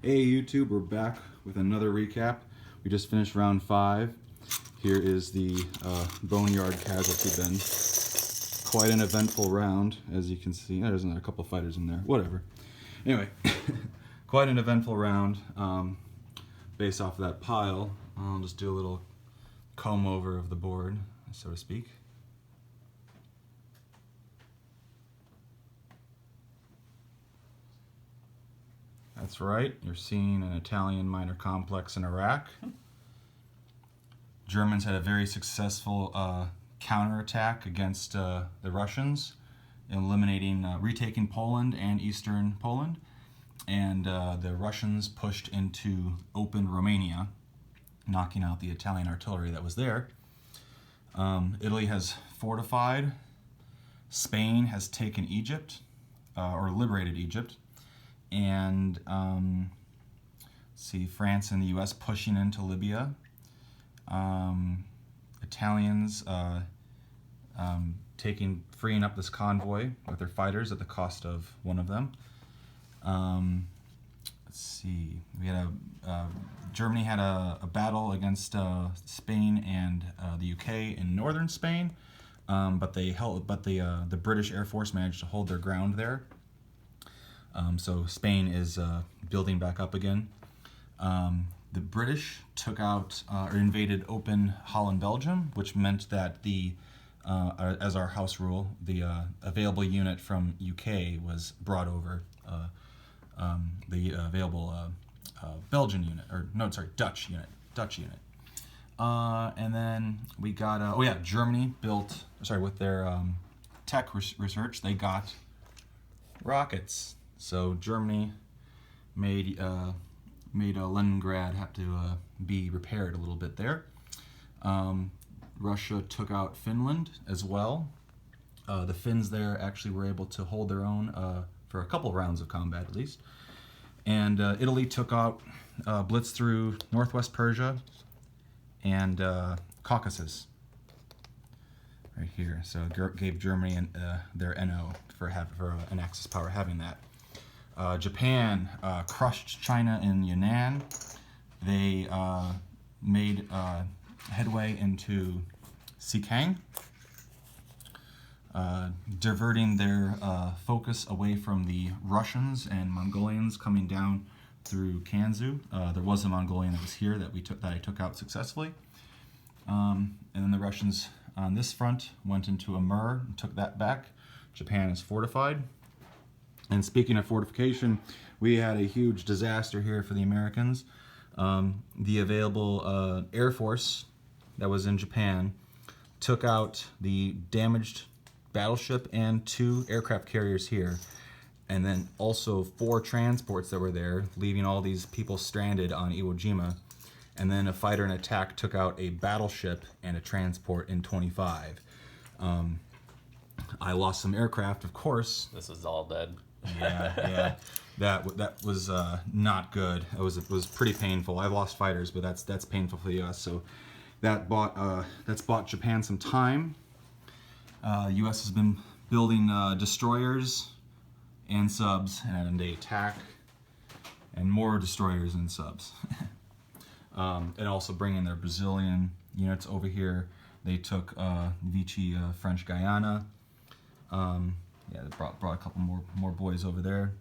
Hey YouTube, we're back with another recap. We just finished round 5. Here is the Boneyard Casualty bin. Quite an eventful round, as you can see. There's a couple fighters in there, whatever. Anyway, quite an eventful round based off of that pile. I'll just do a little comb over of the board, so to speak. That's right, you're seeing an Italian minor complex in Iraq. Germans had a very successful counterattack against the Russians, eliminating, retaking Poland and eastern Poland. And the Russians pushed into open Romania, knocking out the Italian artillery that was there. Italy has fortified. Spain has taken Egypt, or liberated Egypt. And see, France and the U.S. pushing into Libya. Italians freeing up this convoy with their fighters at the cost of one of them. Let's see, we had Germany had a battle against Spain and the UK in northern Spain, but the British Air Force managed to hold their ground there. So Spain is building back up again. The British took out or invaded open Holland, Belgium, which meant that as our house rule, the available unit from UK was brought over. The available Belgian unit, or no, sorry, Dutch unit. And then we got, Germany built, with their tech research, they got rockets. So Germany made Leningrad have to be repaired a little bit there. Russia took out Finland as well. The Finns there actually were able to hold their own for a couple rounds of combat at least. And Italy took out, blitzed through northwest Persia and Caucasus. Right here. So gave Germany their NO for an Axis power having that. Japan crushed China in Yunnan. They made headway into Xikang, diverting their focus away from the Russians and Mongolians coming down through Kansu. There was a Mongolian that was here that I took out successfully. And then the Russians on this front went into Amur and took that back. Japan is fortified. And speaking of fortification, we had a huge disaster here for the Americans. The available Air Force that was in Japan took out the damaged battleship and 2 aircraft carriers here, and then also 4 transports that were there, leaving all these people stranded on Iwo Jima. And then a fighter and attack took out a battleship and a transport in 25. I lost some aircraft, of course. This is all dead. Yeah. That was not good. It was pretty painful. I lost fighters, but that's painful for the U.S. So that's bought Japan some time. U.S. has been building destroyers and subs, and they attack, and more destroyers and subs. And also bringing their Brazilian units over here. They took Vichy, French Guiana. They brought a couple more boys over there.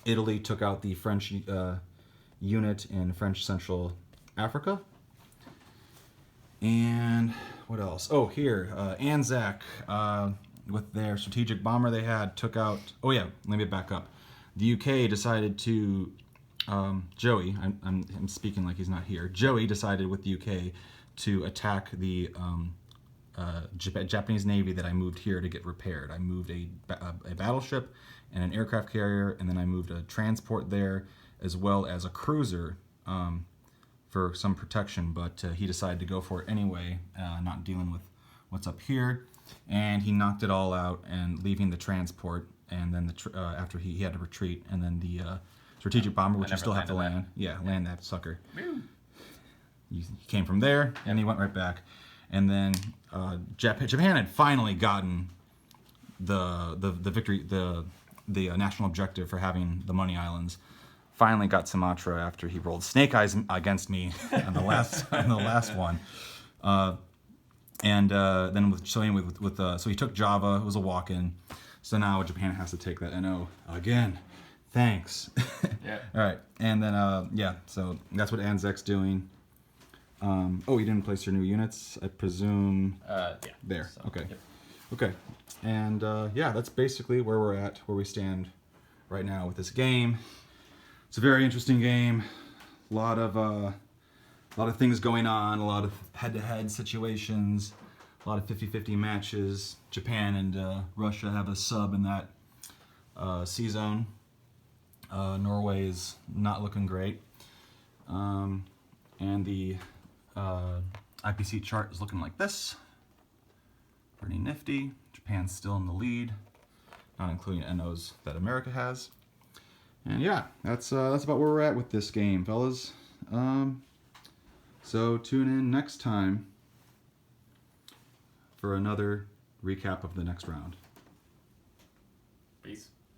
Italy took out the French unit in French Central Africa. And what else? Oh, here, Anzac, with their strategic bomber they had, took out... Oh yeah, let me back up. The UK decided to... Joey, I'm speaking like he's not here. Joey decided with the UK to attack the Japanese Navy that I moved here to get repaired. I moved a battleship and an aircraft carrier, and then I moved a transport there, as well as a cruiser for some protection, but he decided to go for it anyway, not dealing with what's up here, and he knocked it all out, and leaving the transport, and then after he had to retreat, and then the strategic bomber, which you still have to land. Yeah, land that sucker. He came from there, and he went right back. And then Japan had finally gotten the victory, the national objective for having the Money Islands. finally got Sumatra after he rolled snake eyes against me on the last one. And then so he took Java. It was a walk-in. So now Japan has to take that NO again. Thanks. Yeah. All right, and then yeah, so that's what Anzac's doing. Oh, you didn't place your new units, I presume. Yeah. There. So, Okay. yep. Okay. And yeah, that's basically where we're at, where we stand right now with this game. It's a very interesting game. A lot of things going on, a lot of head-to-head situations, a lot of 50-50 matches. Japan and Russia have a sub in that C-zone. Norway is not looking great. And the IPC chart is looking like this. Pretty nifty. Japan's still in the lead, not including NOs that America has. And yeah, that's about where we're at with this game, fellas. So tune in next time for another recap of the next round. Peace.